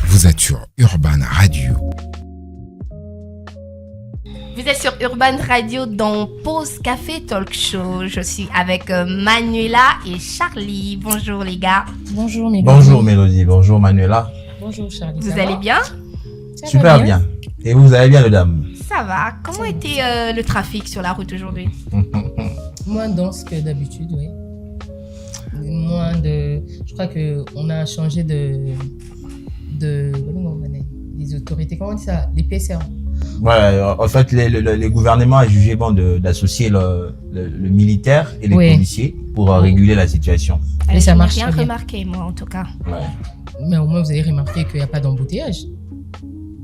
Vous êtes sur Urban Radio. Vous êtes sur Urban Radio dans Pause Café Talk Show. Je suis avec Manuela et Charlie. Bonjour les gars. Bonjour Mélodie. Bonjour Mélodie, bonjour Manuela. Bonjour Charlie. Vous allez bien? Super bien. Et vous allez bien, les dames? Ça va. Comment était le trafic sur la route aujourd'hui? Moins dense que d'habitude, oui. Je crois qu'on a changé des autorités. Comment on dit ça? Les PCR. Ouais, en fait, les gouvernements a jugé bon d'associer le militaire et les policiers pour réguler la situation. Et ça marche bien très bien. Remarqué, moi, en tout cas. Ouais. Mais au moins, vous avez remarqué qu'il n'y a pas d'embouteillage.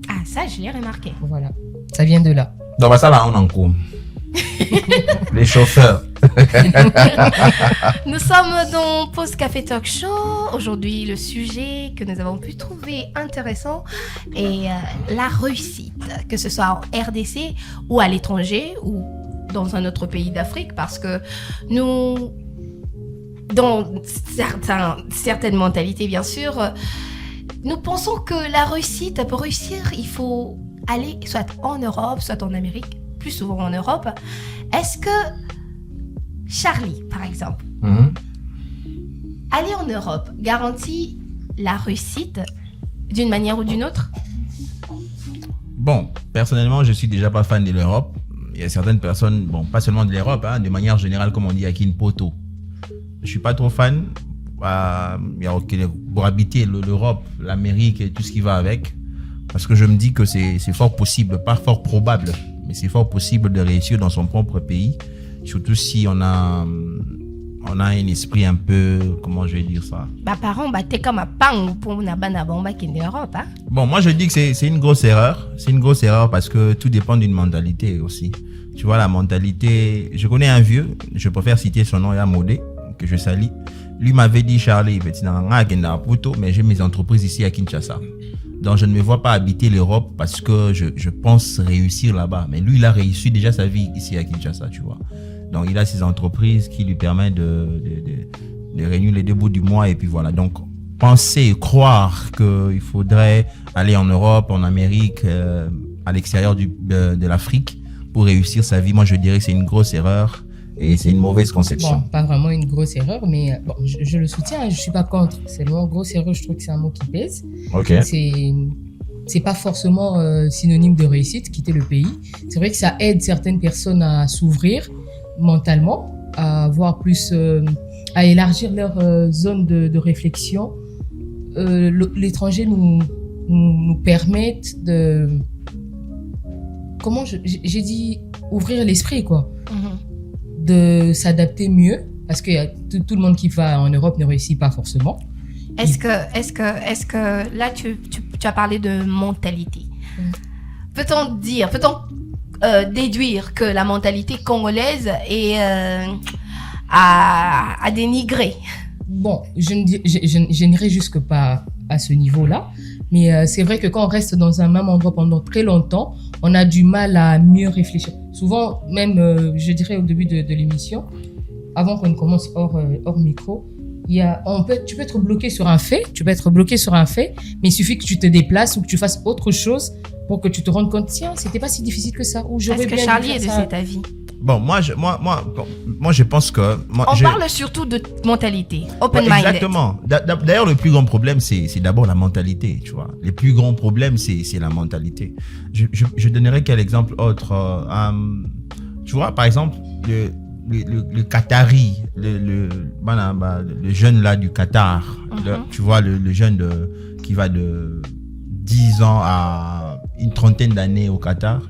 Ah, ça, je l'ai remarqué. Voilà. Ça vient de là. Donc, bah, ça, là, on en court. Les chauffeurs. Nous sommes dans Pause Café Talk Show. Aujourd'hui, le sujet que nous avons pu trouver intéressant est la réussite, que ce soit en RDC ou à l'étranger ou dans un autre pays d'Afrique, parce que nous, dans certaines mentalités, bien sûr, nous pensons que la réussite, pour réussir, il faut aller soit en Europe, soit en Amérique, plus souvent en Europe. Est-ce que Charlie, par exemple, aller en Europe garantit la réussite d'une manière ou d'une autre? Bon, personnellement, je suis déjà pas fan de l'Europe. Il y a certaines personnes, bon, pas seulement de l'Europe, hein, de manière générale, comme on dit, à Kinpoto. Je suis pas trop fan. Pour habiter l'Europe, l'Amérique et tout ce qui va avec, parce que je me dis que c'est fort possible, pas fort probable, mais c'est fort possible de réussir dans son propre pays, surtout si on a un esprit un peu, comment je vais dire ça. T'es comme un pang pour une bomba qui est en Europe, hein? Bon, moi je dis que c'est une grosse erreur. C'est une grosse erreur parce que tout dépend d'une mentalité aussi. Tu vois, la mentalité. Je connais un vieux, je préfère citer son nom, Yamodé, que je salue. Lui m'avait dit, Charlie, mais j'ai mes entreprises ici à Kinshasa. Donc je ne me vois pas habiter l'Europe parce que je pense réussir là-bas. Mais lui, il a réussi déjà sa vie ici à Kinshasa, tu vois. Donc il a ses entreprises qui lui permettent de réunir les deux bouts du mois et puis voilà. Donc penser, croire qu'il faudrait aller en Europe, en Amérique, à l'extérieur de l'Afrique pour réussir sa vie, moi je dirais que c'est une grosse erreur. Et c'est une mauvaise conception. Bon, pas vraiment une grosse erreur, mais bon, je le soutiens, je suis pas contre. C'est vraiment grosse erreur, je trouve que c'est un mot qui pèse. Ok. C'est pas forcément synonyme de réussite, quitter le pays. C'est vrai que ça aide certaines personnes à s'ouvrir mentalement, à voir plus, à élargir leur zone de réflexion. L'étranger nous permettent de, comment j'ai dit, ouvrir l'esprit, quoi. De s'adapter mieux, parce que tout le monde qui va en Europe ne réussit pas forcément. Est-ce que là tu as parlé de mentalité. Peut-on déduire que la mentalité congolaise est à dénigrer? Bon, je n'irai jusque pas à ce niveau-là, mais c'est vrai que quand on reste dans un même endroit pendant très longtemps, on a du mal à mieux réfléchir. Souvent, même, je dirais au début de l'émission, avant qu'on ne commence hors micro, tu peux être bloqué sur un fait, mais il suffit que tu te déplaces ou que tu fasses autre chose pour que tu te rendes compte, tiens, c'était pas si difficile que ça. Ou est-ce que Charlie est de cet avis? Bon, moi, je pense que... On parle surtout de mentalité, open-minded. Exactement. D'ailleurs, le plus grand problème, c'est d'abord la mentalité, tu vois. Le plus grand problème, c'est la mentalité. Je donnerai quel exemple autre. Tu vois, par exemple, le Qatari, le jeune là du Qatar, tu vois, le jeune qui va de 10 ans à une trentaine d'années au Qatar.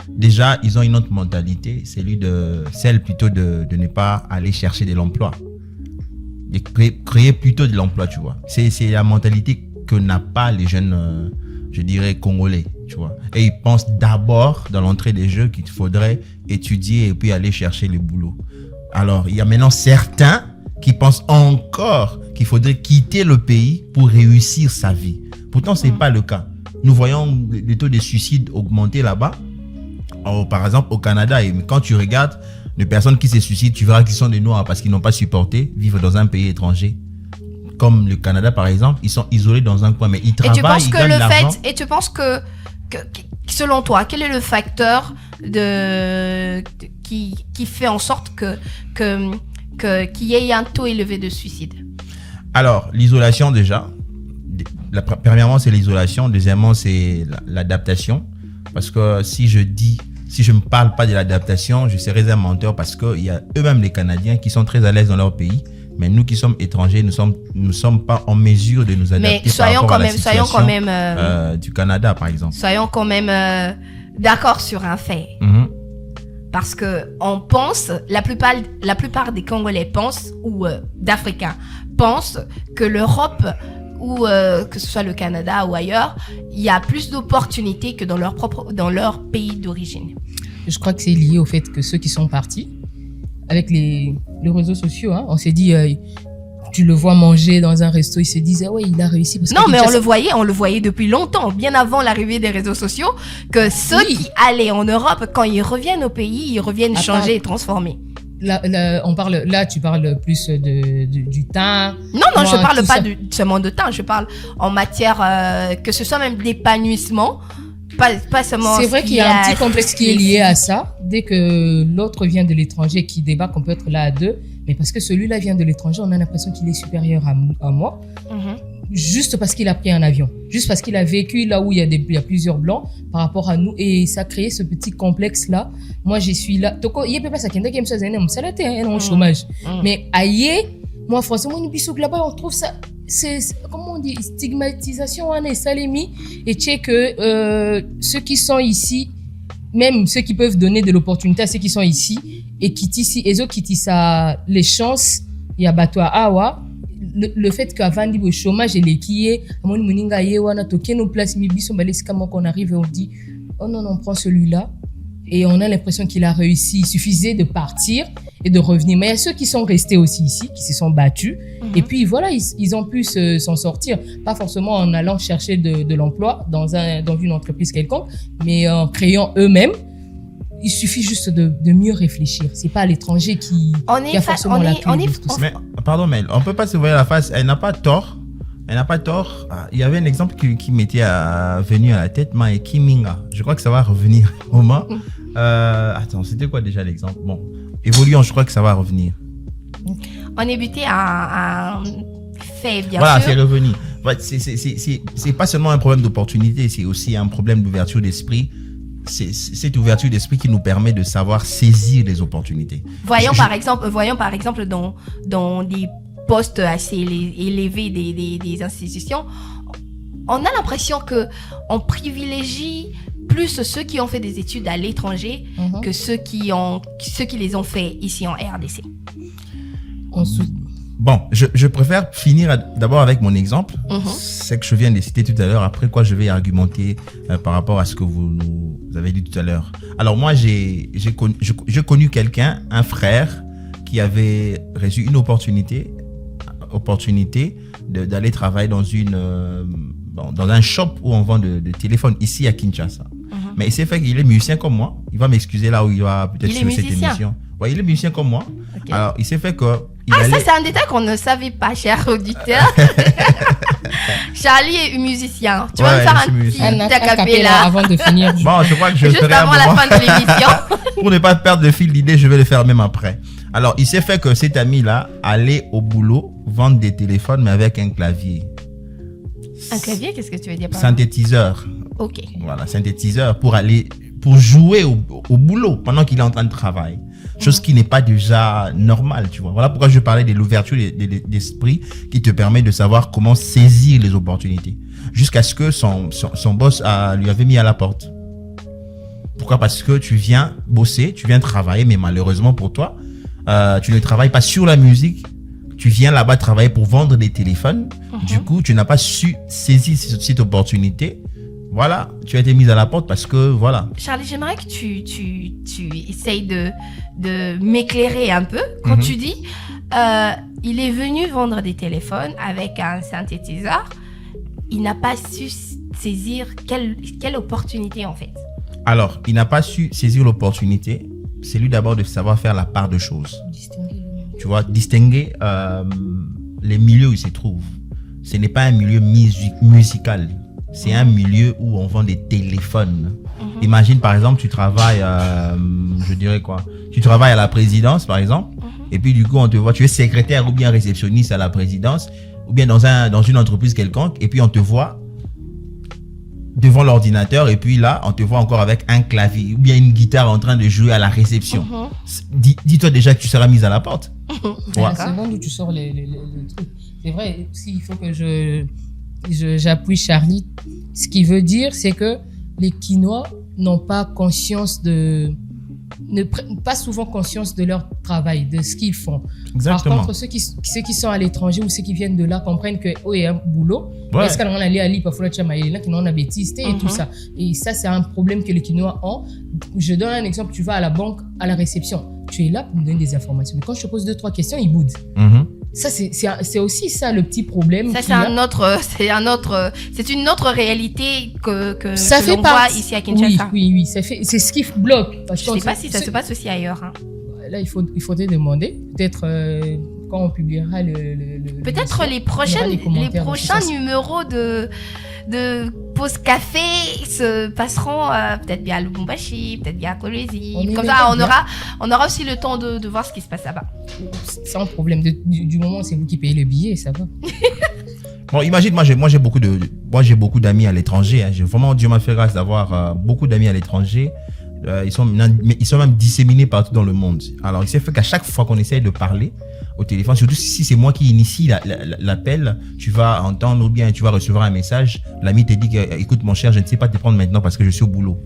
Déjà, ils ont une autre mentalité, celle plutôt de ne pas aller chercher de l'emploi. De créer plutôt de l'emploi, tu vois. C'est la mentalité que n'a pas les jeunes, je dirais, congolais, tu vois. Et ils pensent d'abord, dans l'entrée des jeux, qu'il faudrait étudier et puis aller chercher le boulot. Alors, il y a maintenant certains qui pensent encore qu'il faudrait quitter le pays pour réussir sa vie. Pourtant, ce n'est pas le cas. Nous voyons les taux de suicide augmenter là-bas. Par exemple, au Canada, et quand tu regardes, de personnes qui se suicident, tu verras qu'ils sont des Noirs parce qu'ils n'ont pas supporté vivre dans un pays étranger. Comme le Canada, par exemple, ils sont isolés dans un coin, mais ils travaillent, ils gagnent de l'argent. Et tu penses que selon toi, quel est le facteur qui fait en sorte qu'il y ait un taux élevé de suicide? Alors, l'isolation déjà. Premièrement, c'est l'isolation. Deuxièmement, c'est l'adaptation. Parce que si je ne parle pas de l'adaptation, je serais un menteur parce qu'il y a eux-mêmes les Canadiens qui sont très à l'aise dans leur pays. Mais nous qui sommes étrangers, nous sommes pas en mesure de nous adapter. Mais soyons quand même du Canada, par exemple. Soyons quand même d'accord sur un fait. Parce que on pense, la plupart des Congolais pensent, ou d'Africains pensent que l'Europe, ou que ce soit le Canada ou ailleurs, il y a plus d'opportunités que dans leur pays d'origine. Je crois que c'est lié au fait que ceux qui sont partis, avec les réseaux sociaux, hein, on s'est dit, tu le vois manger dans un resto, ils se disent, ah ouais, il a réussi. Parce non, mais on le voyait depuis longtemps, bien avant l'arrivée des réseaux sociaux, que ceux qui allaient en Europe, quand ils reviennent au pays, ils reviennent changés et transformés. Là, tu parles plus du teint. Non, je parle pas seulement de teint, je parle en matière, que ce soit même d'épanouissement. Pas seulement. C'est vrai qu'il y a un petit complexe qui est lié à ça. Dès que l'autre vient de l'étranger, qui débarque, on peut être là à deux. Mais parce que celui-là vient de l'étranger, on a l'impression qu'il est supérieur à moi. Juste parce qu'il a pris un avion. Juste parce qu'il a vécu là où il y a plusieurs blancs par rapport à nous. Et ça a créé ce petit complexe-là. Moi, je suis là. Toko, il y a pas ça qui est ça, c'est un chômage. Mais aïe, moi, franchement, là-bas, on trouve ça. C'est comment on dit, stigmatisation, on est salémi, et tu sais que ceux qui sont ici, même ceux qui peuvent donner de l'opportunité à ceux qui sont ici et qui ici, et autres qui ça les chances, il y a bateau à awa, le fait qu'avant le chômage et les qui est, à mon moninga yewana toke nos places mibiso balesi comment qu'on arrive et on dit oh non on prend celui-là et on a l'impression qu'il a réussi, il suffisait de partir et de revenir. Mais il y a ceux qui sont restés aussi ici, qui se sont battus. Et puis voilà, ils ont pu s'en sortir. Pas forcément en allant chercher de l'emploi dans une entreprise quelconque, mais en créant eux-mêmes. Il suffit juste de mieux réfléchir. C'est pas l'étranger qui a forcément la clé de tout ça. Mais, pardon, mais on peut pas se voir la face. Elle n'a pas tort. Il y avait un exemple qui m'était venu à la tête, et Kiminga. Je crois que ça va revenir au moins. Attends, c'était quoi déjà l'exemple? Bon, évoluons, je crois que ça va revenir. On est buté à un fait, bien sûr. Voilà, c'est revenu. C'est pas seulement un problème d'opportunité, c'est aussi un problème d'ouverture d'esprit. C'est cette ouverture d'esprit qui nous permet de savoir saisir les opportunités. Voyons par exemple dans des postes assez élevés des institutions, on a l'impression que on privilégie plus ceux qui ont fait des études à l'étranger que ceux qui les ont fait ici en RDC. Bon, je préfère finir d'abord avec mon exemple. C'est que je viens de citer tout à l'heure. Après quoi, je vais argumenter par rapport à ce que vous avez dit tout à l'heure. Alors moi, j'ai connu quelqu'un, un frère, qui avait reçu une opportunité d'aller travailler dans un shop où on vend de téléphones ici à Kinshasa. Mais il s'est fait qu'il est musicien comme moi. Il va m'excuser là où il va peut-être sur cette émission. Ouais, il est musicien comme moi. Okay. Alors, il s'est fait que... ça, c'est un détail qu'on ne savait pas, cher auditeur. Charlie est musicien. Tu vas me faire un petit acapella avant de finir. Bon, je crois que je juste ferai avant la fin de l'émission. Pour ne pas perdre le fil d'idée, je vais le faire même après. Alors, il s'est fait que cet ami-là allait au boulot vendre des téléphones, mais avec un clavier. Un clavier, qu'est-ce que tu veux dire par synthétiseur. Ok. Voilà, synthétiseur pour jouer au boulot pendant qu'il est en train de travailler. Chose qui n'est pas déjà normale, tu vois. Voilà pourquoi je parlais de l'ouverture d'esprit qui te permet de savoir comment saisir les opportunités. Jusqu'à ce que son boss lui avait mis à la porte. Pourquoi? Parce que tu viens bosser, tu viens travailler, mais malheureusement pour toi, tu ne travailles pas sur la musique. Tu viens là-bas travailler pour vendre des téléphones. Du coup, tu n'as pas su saisir cette opportunité. Voilà, tu as été mise à la porte parce que voilà. Charlie, j'aimerais que tu essayes de m'éclairer un peu. Quand tu dis, il est venu vendre des téléphones avec un synthétiseur, il n'a pas su saisir quelle opportunité en fait. Alors, il n'a pas su saisir l'opportunité c'est lui d'abord de savoir faire la part de choses. Distinguer le- Tu vois, distinguer les milieux où il se trouve. Ce n'est pas un milieu musical. C'est un milieu où on vend des téléphones. Imagine, par exemple, tu travailles, je dirais quoi? Tu travailles à la présidence, par exemple, et puis du coup, on te voit, tu es secrétaire ou bien réceptionniste à la présidence, ou bien dans une entreprise quelconque, et puis on te voit devant l'ordinateur, et puis là, on te voit encore avec un clavier ou bien une guitare en train de jouer à la réception. Dis-toi déjà que tu seras mise à la porte. À Ouais. la seconde où tu sors les trucs. C'est vrai, s'il faut que j'appuie Charlie, ce qui veut dire, c'est que les Quinois n'ont pas conscience ne prennent pas souvent conscience de leur travail, de ce qu'ils font. Exactement. Par contre, ceux qui sont à l'étranger ou ceux qui viennent de là comprennent que, oh, il y a un boulot. Ouais. Est-ce qu'on allait à parfois là qui n'ont pas bêtise et tout ça. Et ça, c'est un problème que les Quinois ont. Je donne un exemple. Tu vas à la banque, à la réception. Tu es là pour me donner des informations. Mais quand je te pose 2-3 questions, ils boudent. Mhm. Ça, c'est aussi ça le petit problème. Ça, qu'il y a. c'est une autre réalité que Ça fait l'on voit partie. ici à Kinshasa. Oui, c'est ce qui bloque. Parce Je sais pas si ça se passe aussi ailleurs. Hein. Là, il faudrait demander. Peut-être quand on publiera Peut-être les prochains numéros de Pause Café se passeront peut-être bien à Lubumbashi, peut-être bien à Kolwezi. On Comme est ça, bien. on aura aussi le temps de voir ce qui se passe là-bas. Sans problème. Du moment où c'est vous qui payez le billet, ça va. Bon, imagine, moi j'ai beaucoup d'amis à l'étranger. Hein. J'ai vraiment, Dieu m'a fait grâce d'avoir beaucoup d'amis à l'étranger. Ils sont même disséminés partout dans le monde. Alors, il s'est fait qu'à chaque fois qu'on essaye de parler au téléphone, surtout si c'est moi qui initie l'appel, tu vas entendre ou bien tu vas recevoir un message. L'ami te dit que, écoute mon cher, je ne sais pas te prendre maintenant parce que je suis au boulot.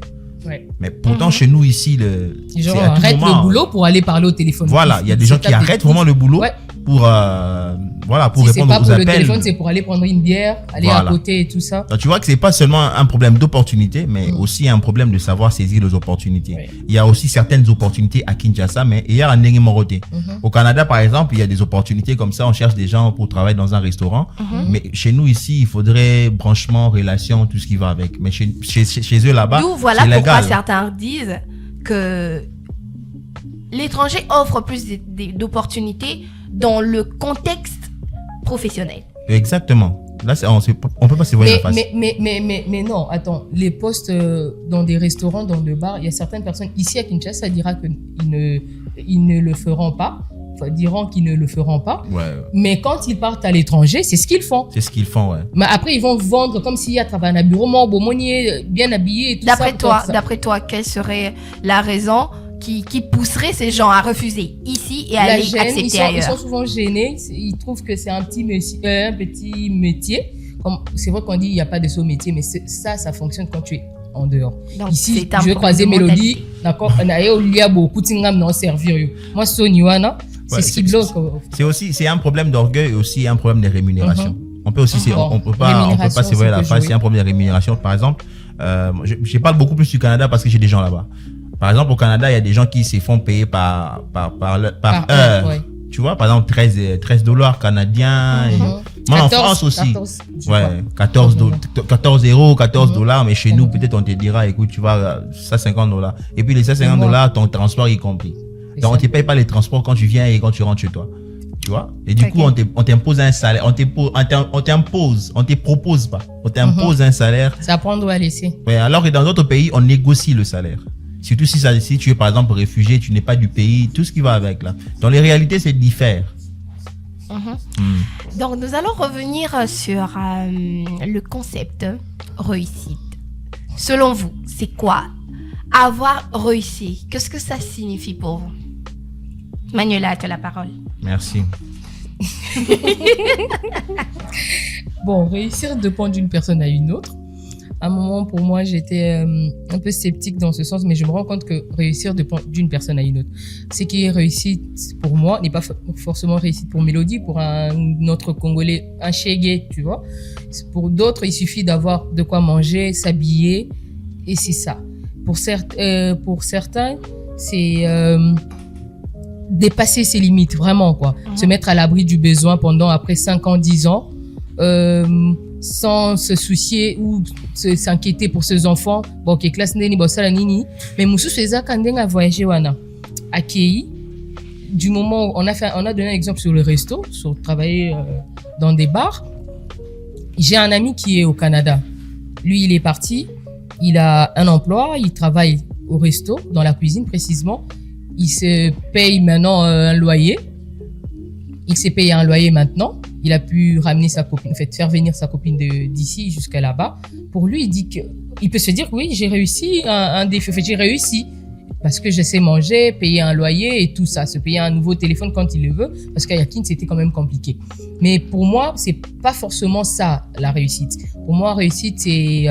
Ouais. Mais pourtant, chez nous ici, Genre, c'est à tout arrête moment. le boulot pour aller parler au téléphone. Voilà, il y a des gens qui arrêtent vraiment le boulot Ouais. pour Si c'est répondre pas aux pour le appels. téléphone, c'est pour aller prendre une bière, aller Voilà. à côté et tout ça. Donc, tu vois que c'est pas seulement un problème d'opportunité, mais aussi un problème de savoir saisir les opportunités. Ouais. Il y a aussi certaines opportunités à Kinshasa, mais il y a un Ndenge Morote. Au Canada, par exemple, il y a des opportunités comme ça. On cherche des gens pour travailler dans un restaurant. Mais chez nous, ici, il faudrait branchement, relation, tout ce qui va avec. Mais chez eux, là-bas, D'où voilà c'est pourquoi légal. certains disent que l'étranger offre plus d'opportunités dans le contexte professionnel. Exactement. Là, on peut pas se voir la face. Mais non, attends, les postes dans des restaurants, dans des bars, il y a certaines personnes ici à Kinshasa, ça dira qu'ils ne le feront pas, enfin, diront qu'ils ne le feront pas. Ouais. Mais quand ils partent à l'étranger, c'est ce qu'ils font. C'est ce qu'ils font, ouais. Mais après, ils vont vendre comme s'il y a travail à bureau, bien habillé et tout ça. D'après toi, quelle serait la raison qui pousserait ces gens à refuser ici et à La aller gêne, accepter ils ailleurs? sont souvent gênés. Ils trouvent que c'est un petit métier. C'est vrai qu'on dit il n'y a pas de saut métier, mais ça fonctionne quand tu es en dehors. Donc, Ici, c'est un je vais problème croiser de Mélodie. D'accord. On a eu a beaucoup de servir. Moi, Soniwana, c'est Ouais, ce qui bloque. C'est un problème d'orgueil et aussi un problème de rémunération. On peut aussi, on peut pas se voir la face. C'est un problème de rémunération. Par exemple, je parle beaucoup plus du Canada parce que j'ai des gens là-bas. Par exemple, au Canada, il y a des gens qui se font payer par heure. Ouais. Tu vois, par exemple, 13 $ canadiens. Et... Moi, en France aussi. 14 euros, 14 $. Mais chez nous, peut-être, on te dira, écoute, tu vas, ça 50 $. Et puis, les 50 $, ton transport y compris. Donc, on ne te paye pas les transports quand tu viens et quand tu rentres chez toi. Tu vois? Et du coup, on t'impose un salaire. On te propose pas. On t'impose un salaire. C'est à prendre ou à laisser. Ouais, alors que dans d'autres pays, on négocie le salaire. Surtout si tu es par exemple réfugié, tu n'es pas du pays, tout ce qui va avec là. Dans les réalités, c'est diffère. Donc, nous allons revenir sur le concept réussite. Selon vous, c'est quoi avoir réussi? Qu'est-ce que ça signifie pour vous? Manuela, tu as la parole. Merci. Bon, réussir dépend d'une personne à une autre. À un moment, pour moi, j'étais un peu sceptique dans ce sens, mais je me rends compte que réussir dépend d'une personne à une autre. Ce qui est réussite pour moi n'est pas forcément réussite pour Mélodie, pour un autre Congolais, un Chégué, tu vois. Pour d'autres, il suffit d'avoir de quoi manger, s'habiller, et c'est ça. Pour certains, c'est dépasser ses limites, vraiment, quoi. Se mettre à l'abri du besoin pendant, après 5 ans, 10 ans, sans se soucier ou s'inquiéter pour ses enfants. Bon, ok, classe neni, bon, ça, la nini. Mais Moussou, c'est ça, quand on a voyagé, wana. accueilli. Du moment où on a donné un exemple sur le resto, sur travailler dans des bars. J'ai un ami qui est au Canada. Lui, il est parti. Il a un emploi. Il travaille au resto, dans la cuisine précisément. Il se paye maintenant un loyer. Il s'est payé un loyer maintenant. Il a pu ramener sa copine, en fait, faire venir sa copine d'ici jusqu'à là-bas. Pour lui, il peut se dire, oui, j'ai réussi un défi. En fait, j'ai réussi. Parce que je sais manger, payer un loyer et tout ça, se payer un nouveau téléphone quand il le veut, parce qu'à Yakin, c'était quand même compliqué. Mais pour moi, c'est pas forcément ça, la réussite. Pour moi, réussite, c'est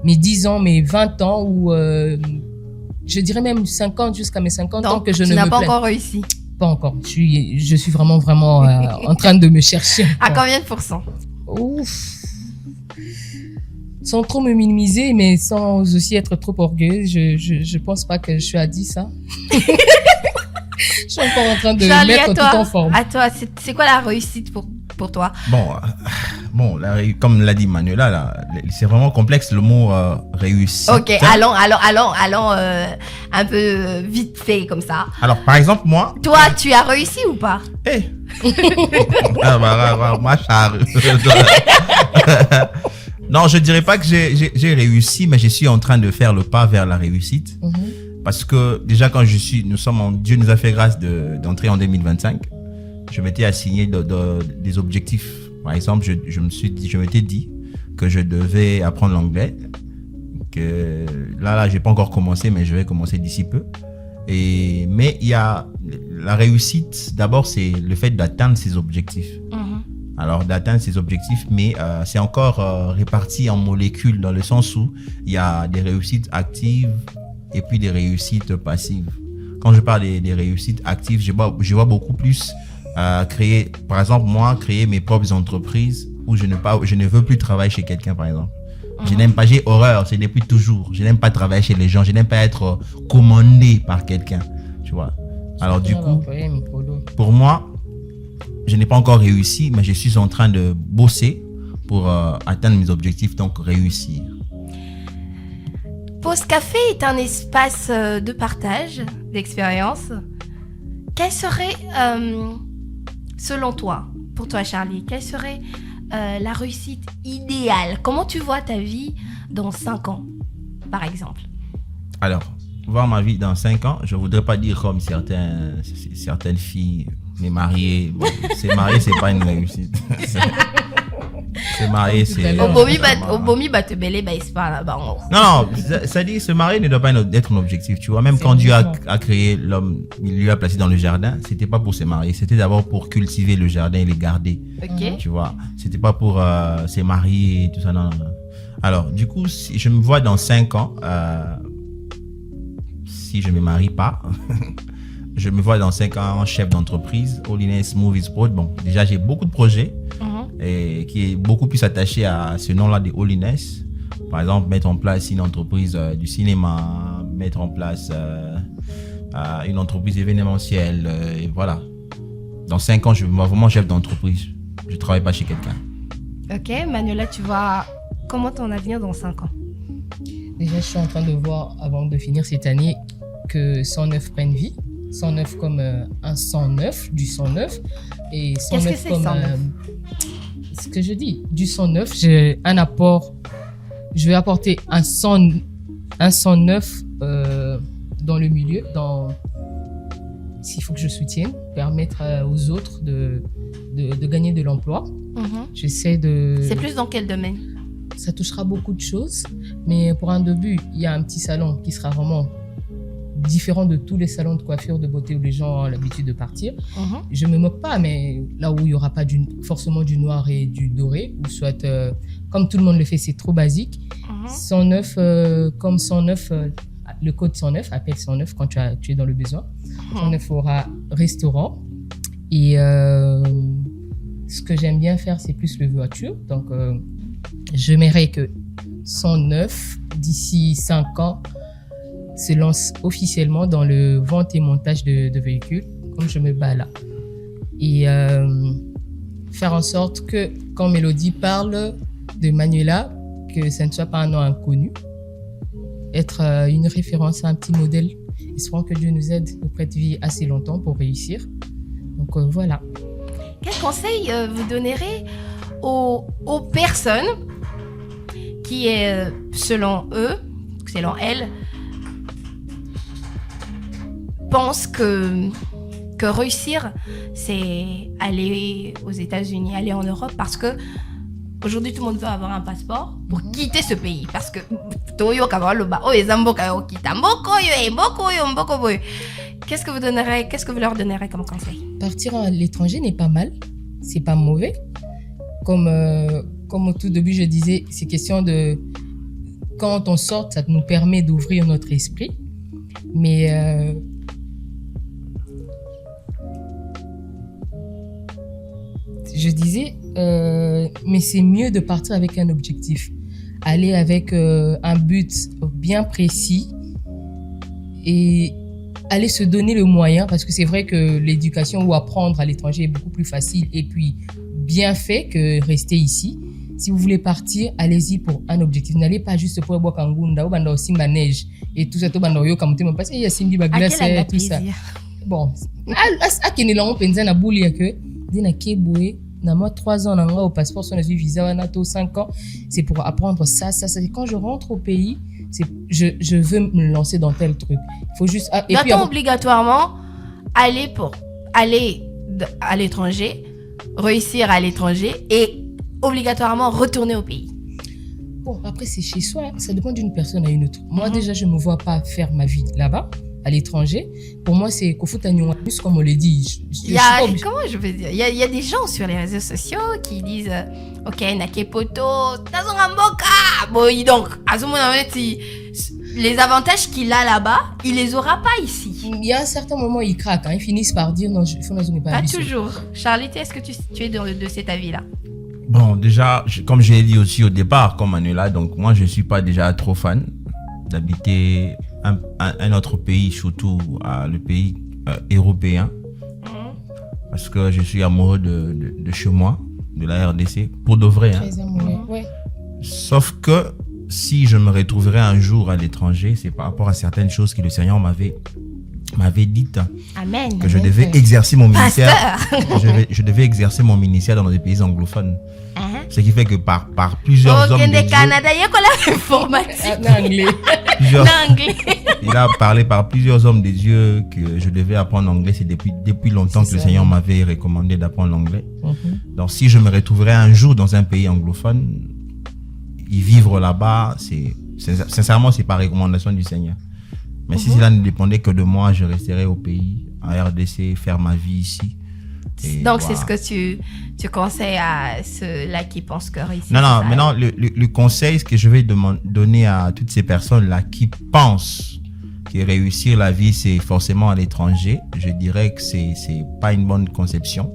mes 10 ans, mes 20 ans, ou je dirais même 50 jusqu'à mes 50 ans que je ne me plains. Tu n'as pas encore réussi? Pas encore. Je suis vraiment en train de me chercher. À combien de pourcents? Ouf. Sans trop me minimiser, mais sans aussi être trop orgueilleuse, je pense pas que je suis à 10, hein. Je suis encore en train de Charlie, mettre tout en forme. À toi, c'est quoi la réussite pour toi? Bon, comme l'a dit Manuela, là, c'est vraiment complexe le mot réussite. Ok, allons un peu vite fait comme ça. Alors, par exemple, moi... Toi, tu as réussi ou pas? Moi, non, je dirais pas que j'ai réussi, mais je suis en train de faire le pas vers la réussite. Parce que déjà, Dieu nous a fait grâce d'entrer en 2025. Je m'étais assigné des objectifs. Par exemple, je m'étais dit que je devais apprendre l'anglais. Que là, j'ai pas encore commencé, mais je vais commencer d'ici peu. Mais il y a la réussite. D'abord, c'est le fait d'atteindre ses objectifs. Alors, d'atteindre ses objectifs, mais c'est encore réparti en molécules dans le sens où il y a des réussites actives et puis des réussites passives. Quand je parle des réussites actives, je vois beaucoup plus créer mes propres entreprises où je ne veux plus travailler chez quelqu'un, par exemple. Je n'aime pas, j'ai horreur, c'est depuis toujours. Je n'aime pas travailler chez les gens, je n'aime pas être commandé par quelqu'un, tu vois. Alors du coup, pour moi, je n'ai pas encore réussi, mais je suis en train de bosser pour atteindre mes objectifs, donc réussir. Pause Café est un espace de partage, d'expérience. Quelle serait, selon toi, pour toi Charlie, quelle serait la réussite idéale? Comment tu vois ta vie dans 5 ans, par exemple? Alors, voir ma vie dans 5 ans, je ne voudrais pas dire comme certaines filles, mais mariées. Bon, c'est marié, c'est pas une réussite. Se marier, c'est... Au bomi, te belé, c'est pas là-bas. Non, ça dit, se marier ne doit pas être un objectif, tu vois. Même quand Dieu a créé l'homme, il lui a placé dans le jardin, c'était pas pour se marier, c'était d'abord pour cultiver le jardin et le garder. Ok. Tu vois, c'était pas pour se marier et tout ça, non. Alors, du coup, si je me vois dans 5 ans, si je me marie pas, je me vois dans 5 ans chef d'entreprise, Holiness Movies Prod. Bon, déjà, j'ai beaucoup de projets. Et qui est beaucoup plus attaché à ce nom-là de Holiness. Par exemple, mettre en place une entreprise du cinéma, mettre en place une entreprise événementielle, et voilà. Dans 5 ans, je me vois vraiment chef d'entreprise. Je ne travaille pas chez quelqu'un. Ok, Manuela, tu vois comment ton avenir dans 5 ans? Déjà, je suis en train de voir, avant de finir cette année, que 109 prenne vie. 109 comme un 109, du 109. Et 109 qu'est-ce que c'est, comme 109? Ce que je dis, du 109, j'ai un apport. Je vais apporter un 109 dans le milieu, s'il faut que je soutienne, permettre aux autres de gagner de l'emploi. J'essaie de... C'est plus dans quel domaine? Ça touchera beaucoup de choses, mais pour un début, il y a un petit salon qui sera vraiment différent de tous les salons de coiffure, de beauté où les gens ont l'habitude de partir. Je me moque pas, mais là où il y aura pas forcément du noir et du doré, ou soit comme tout le monde le fait, c'est trop basique. 109 comme 109, le code 109 appelle 109 quand tu es dans le besoin. 109 aura restaurant et ce que j'aime bien faire, c'est plus le voiture. Donc j'aimerais que 109 d'ici 5 ans se lance officiellement dans le vente et montage de véhicules, comme je me bats là. Et faire en sorte que, quand Mélodie parle de Manuela, que ça ne soit pas un nom inconnu, être une référence, un petit modèle, espérons que Dieu nous aide, nous prête vie assez longtemps pour réussir. Donc voilà. Quel conseil vous donnerez aux personnes qui, selon eux, selon elles, pensent que réussir, c'est aller aux États-Unis, aller en Europe, parce que aujourd'hui, tout le monde veut avoir un passeport pour quitter ce pays. Parce que qu'est-ce que vous leur donnerez comme conseil? Partir à l'étranger n'est pas mal, c'est pas mauvais. Comme au tout début, je disais, c'est question de... Quand on sort, ça nous permet d'ouvrir notre esprit. Mais... je disais, mais c'est mieux de partir avec un objectif. Aller avec un but bien précis et aller se donner le moyen, parce que c'est vrai que l'éducation ou apprendre à l'étranger est beaucoup plus facile et puis bien fait que rester ici. Si vous voulez partir, allez-y pour un objectif. N'allez pas juste pour boire kangunda ou banda aussi manège et tout ça, tout banda yo kamuté parce qu'il y a Simbi Baglace et tout ça. Bon, à qui n'est là on pense na bouli que dina keboué na moi 3 ans au passeport sur les visa nato 5 ans, c'est pour apprendre ça. Et quand je rentre au pays, je veux me lancer dans tel truc. Il faut juste et puis obligatoirement aller à l'étranger, réussir à l'étranger et obligatoirement retourner au pays. Bon, après c'est chez soi, ça dépend d'une personne à une autre. Moi déjà je me vois pas faire ma vie là-bas, à l'étranger. Pour moi c'est Kofutanyon, plus comme on le dit. Comment je veux dire, il y a des gens sur les réseaux sociaux qui disent ok nakepoto tazongamboka bon donc les avantages qu'il a là-bas, il les aura pas ici. Il y a un certain moment ils craquent, ils finissent par dire non, il faut nous pas. Pas toujours. Charlotte, est-ce que tu es de cet avis-là? Bon, déjà, comme j'ai dit aussi au départ, comme Manuela, donc moi je suis pas déjà trop fan d'habiter un autre pays, surtout le pays européen, parce que je suis amoureux de chez moi, de la RDC, pour de vrai. Très amoureux, ouais. Sauf que si je me retrouverais un jour à l'étranger, c'est par rapport à certaines choses que le Seigneur m'avait dites. Amen. Que je devais exercer mon ministère. je devais exercer mon ministère dans des pays anglophones. Ce qui fait que par plusieurs hommes de Dieu, Canada, il y a quoi l'anglais. Il a parlé par plusieurs hommes de Dieu que je devais apprendre l'anglais. C'est depuis longtemps que le Seigneur m'avait recommandé d'apprendre l'anglais. Donc si je me retrouverais un jour dans un pays anglophone, y vivre là-bas, sincèrement, c'est par recommandation du Seigneur. Mais si cela ne dépendait que de moi, je resterais au pays, en RDC, faire ma vie ici. Donc, voilà. C'est ce que tu conseilles à ceux-là qui pensent que réussir. Non, maintenant, le conseil que je vais donner à toutes ces personnes-là qui pensent que réussir la vie, c'est forcément à l'étranger, je dirais que c'est pas une bonne conception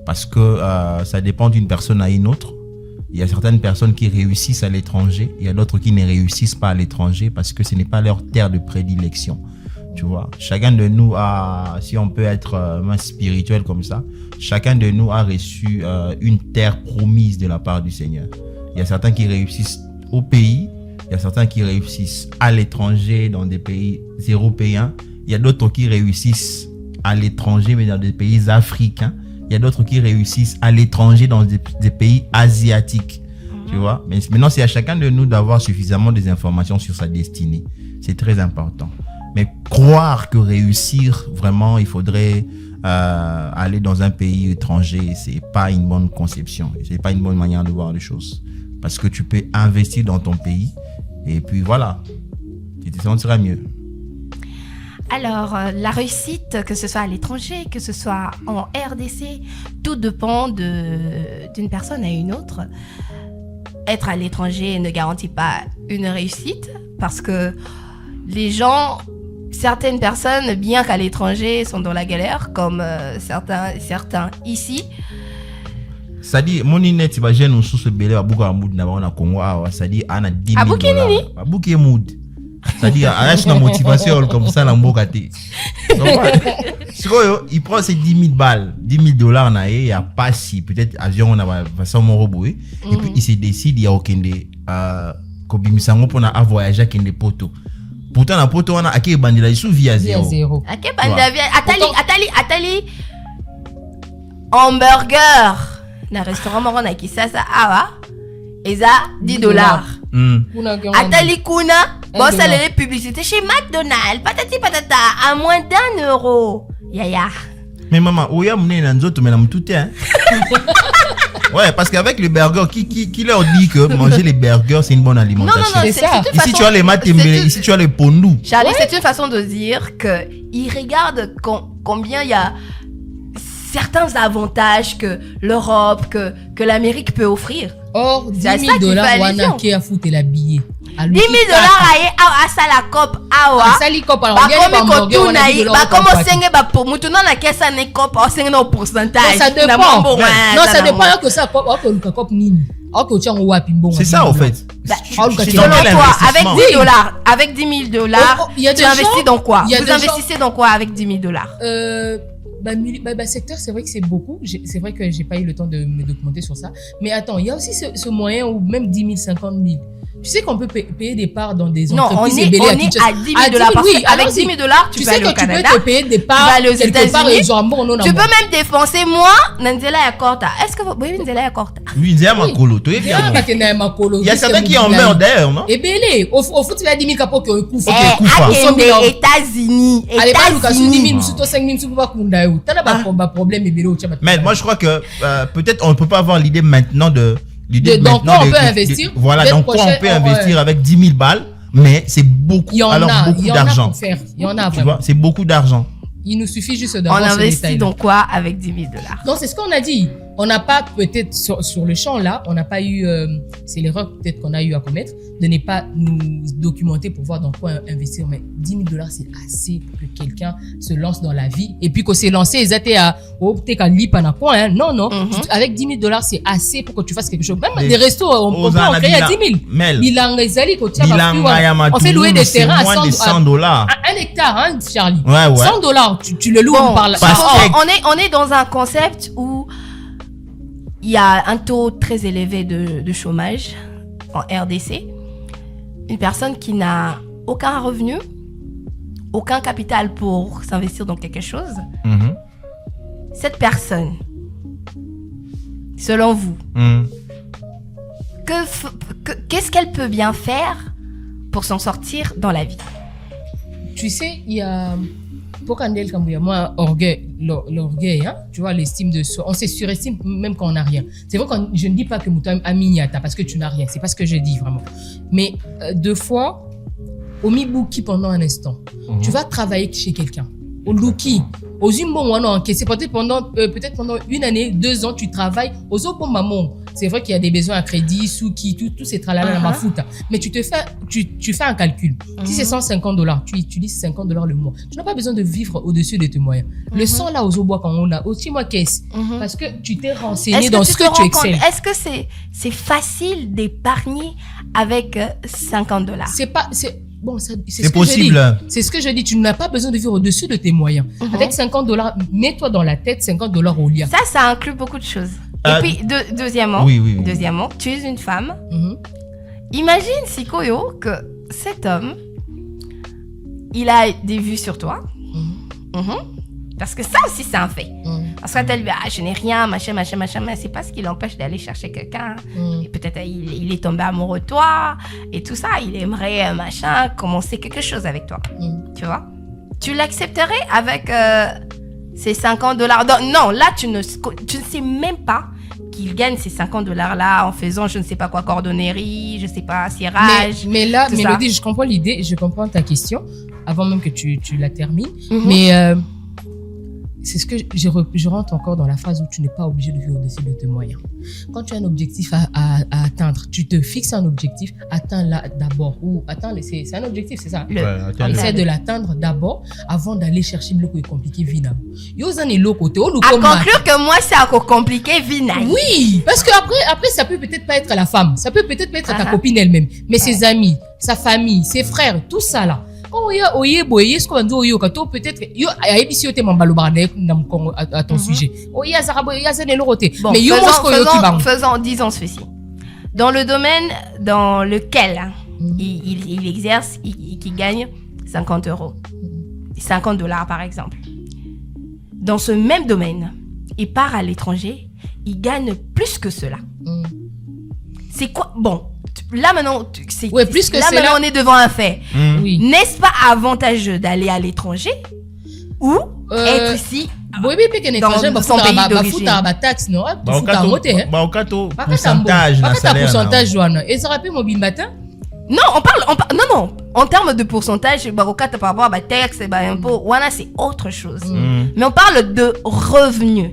parce que ça dépend d'une personne à une autre. Il y a certaines personnes qui réussissent à l'étranger, il y a d'autres qui ne réussissent pas à l'étranger parce que ce n'est pas leur terre de prédilection. Tu vois, chacun de nous a, si on peut être spirituel comme ça, chacun de nous a reçu une terre promise de la part du Seigneur. Il y a certains qui réussissent au pays, il y a certains qui réussissent à l'étranger dans des pays européens, il y a d'autres qui réussissent à l'étranger mais dans des pays africains. Il y a d'autres qui réussissent à l'étranger dans des pays asiatiques. Tu vois? Mais maintenant, c'est à chacun de nous d'avoir suffisamment des informations sur sa destinée. C'est très important. Mais croire que réussir, vraiment, il faudrait aller dans un pays étranger, c'est pas une bonne conception. C'est pas une bonne manière de voir les choses. Parce que tu peux investir dans ton pays et puis voilà, tu te sentiras mieux. Alors, la réussite, que ce soit à l'étranger, que ce soit en RDC, tout dépend d'une personne à une autre. Être à l'étranger ne garantit pas une réussite parce que les gens, certaines personnes, bien qu'à l'étranger, sont dans la galère, comme certains ici. C'est-à-dire, mon inet, tu vas gêner sous ce belé à Bouka Moud, na Congo, c'est-à-dire, on a 10 000 $. À Bouka Moud. C'est-à-dire, à la motivation comme ça, la mbokate. Il prend ces 10 000 balles, 10 000 $, il n'y a pas si, peut-être, avion, on a fait mon robot, et puis il se décide, il y a aucun des, comme il me semble, pour voyager avec des poteaux. Pourtant, la poto, on a acquis bandila, il vit à Via zéro. zéro. Ok, Atali. Hamburger. Dans le restaurant, on a qui ça, ah et ça, $10. Atali Kuna, bon, ça les publicités chez McDonald's, patati patata, à moins €1. Yaya. Mais maman, où y a mené dans d'autres, mais dans tout hein. Ouais, parce qu'avec le burger, qui leur dit que manger les burgers, c'est une bonne alimentation? Non, C'est ça. une Ici, façon- tu as les matembele, ici, tu as les pondou. Charlie, c'est une façon de dire que ils regardent combien il y a certains avantages que l'Europe, que l'Amérique peut offrir. Or, C'est à ça qu'il $10,000, fait wana allusion. qui a foutu la billet. $10,000 à ça la cop awa. Sali cop alors Ba on vient komi pas hamburger, on a kotuna dit yi, que ba l'on komo comprend. senge ba po mutu na kesa ne cop o senge no pourcentage. Non, ça Na dépend. mambo, Non, ouais, ça na dépend mambo. que ça cop, ok, le cop nini. Ok, tu as un wapi bon. C'est ça, en fait. Bah, C'est selon dans Selon quel toi, avec investissement? $10, avec $10,000, Oh, il y a tu des investis gens- dans quoi? il y a Vous des investissez dans quoi avec $10,000? Secteur, c'est vrai que c'est beaucoup. C'est vrai que j'ai pas eu le temps de me documenter sur ça. Mais attends, il y a aussi ce moyen où même 10 000, 50 000. Tu sais qu'on peut payer des parts dans des Non, on entreprises est ébélées à Kinshasa. $10,000 parce oui, qu'avec allons-y. $10,000, tu Tu peux sais aller que au tu peux Canada. te payer des Tu parts vas aller aux quelque part États-Unis. et Jambon, non, Tu peux même défoncer moi, Nanzela ya Korta. Est-ce que vous voyez Nanzela ya Korta? Oui, c'est un makolo. Tu es bien. Il y a certains qui en meurent d'ailleurs, non? Ébélé. Au foot, tu vas 10 000 capots qui ont un coup. Akende États-Unis. Allez, pas Lucas, 10 000, États-Unis. surtout 5 000, surtout pas Kunda. Tu as pas problème ébélé au Tchad. Mais moi, je crois que peut-être on ne peut pas avoir l'idée maintenant de. Dans quoi on peut investir. Voilà, L'année donc quoi on prochaine, peut investir avec 10 000 balles, mais c'est beaucoup, Il y en alors a, beaucoup il y en a d'argent. pour faire. Il y en a Tu vraiment. vois, c'est beaucoup d'argent. Il nous suffit juste On d'avoir ce investit détail. dans quoi avec $10,000? Non, c'est ce qu'on a dit. On n'a pas, peut-être sur le champ là, on n'a pas eu, c'est l'erreur peut-être qu'on a eu à commettre, de ne pas nous documenter pour voir dans quoi investir. Mais $10,000, c'est assez pour que quelqu'un se lance dans la vie. Et puis qu'on s'est lancé, ils étaient à, peut-être qu'à l'IPAN à point, hein. Non, non. Avec $10,000, c'est assez pour que tu fasses quelque chose. Même des restos, on peut en créer à 10 000. Mel. Bilan Ezali, on On fait louer des terrains à moins de 100 $100. dollars. Un hectare, hein, Charlie. Ouais, ouais. $100, tu le loues Bon, par là. parce que- on est dans un concept où il y a un taux très élevé de chômage en RDC. Une personne qui n'a aucun revenu, aucun capital pour s'investir dans quelque chose. Mhm. Cette personne, selon vous, Mhm. qu'est-ce qu'elle peut bien faire pour s'en sortir dans la vie? Tu sais, il y a pour Kandel Kambouya, moi, l'orgueil, hein, tu vois, l'estime de soi, on se surestime même quand on n'a rien. C'est vrai que je ne dis pas que Moutam Aminyata parce que tu n'as rien, c'est pas ce que je dis vraiment. Mais deux fois, au Mibouki pendant un instant, tu vas travailler chez quelqu'un. Au Luki, aux Zimbo, c'est peut-être pendant une année, 2 ans, tu travailles aux Opo Mamon. C'est vrai qu'il y a des besoins à crédit, Souki, tout ces tralala dans ma foute. Mais tu fais un calcul. Si c'est $150, tu utilises $50 le mois. Tu n'as pas besoin de vivre au-dessus de tes moyens. Le 100 là, aux Obois, quand on a, aussi moi, qu'est-ce? Parce que tu t'es renseigné dans ce que tu excelles. Est-ce que c'est facile d'épargner avec $50? Bon, c'est C'est possible. C'est ce que je dis. Tu n'as pas besoin de vivre au-dessus de tes moyens. Avec $50, mets-toi dans la tête $50 au lieu. Ça inclut beaucoup de choses. Et puis, deuxièmement, deuxièmement, tu es une femme. Imagine, Sikoyo, que cet homme, il a des vues sur toi. Parce que ça aussi, c'est un fait. Parce que t'as dit, je n'ai rien, machin, mais c'est pas ce qui l'empêche d'aller chercher quelqu'un. Et peut-être il est tombé amoureux de toi et tout ça. Il aimerait, machin, commencer quelque chose avec toi. Tu vois? Tu l'accepterais avec ces $50? Non, là, tu ne sais même pas qu'il gagne ces $50 là en faisant je ne sais pas quoi, cordonnerie, je sais pas, cirage. Mais là, tout Mélodie, ça. je comprends l'idée, je comprends ta question, avant même que tu la termines. Mais c'est ce que je rentre encore dans la phase où tu n'es pas obligé de vivre au-dessus de tes moyens. Quand tu as un objectif à atteindre, tu te fixes un objectif, atteins-la d'abord. Ou c'est un objectif, c'est ça? Essaie de l'atteindre d'abord avant d'aller chercher le côté compliqué vina. À conclure que moi c'est encore compliqué vina. Oui, parce que après ça peut peut-être pas être la femme, ça peut peut-être pas être ta copine elle-même, mais ses amis, sa famille, ses frères, tout ça là. Quand ce qu'on dit peut-être à ton sujet. Mais disons ceci. Dans le domaine dans lequel il exerce, qui gagne 50 euros. 50 $ par exemple. Dans ce même domaine, il part à l'étranger, il gagne plus que cela. C'est quoi? Bon, là maintenant, plus que là cela. maintenant on est devant un fait. Oui. N'est-ce pas avantageux d'aller à l'étranger ou être ici Oui, mais que l'étranger dans va son foutre pays à d'origine. ba taxe, non? Ba foutre à moté, hein? Baokato, Pas pourcentage, Pas na que salaire. pourcentage, Joanne. Et ça rappelle mon matin? Non, non. En termes de pourcentage, barokata par rapport à taxe et impôt, voilà, c'est autre chose. Mais on parle de revenus.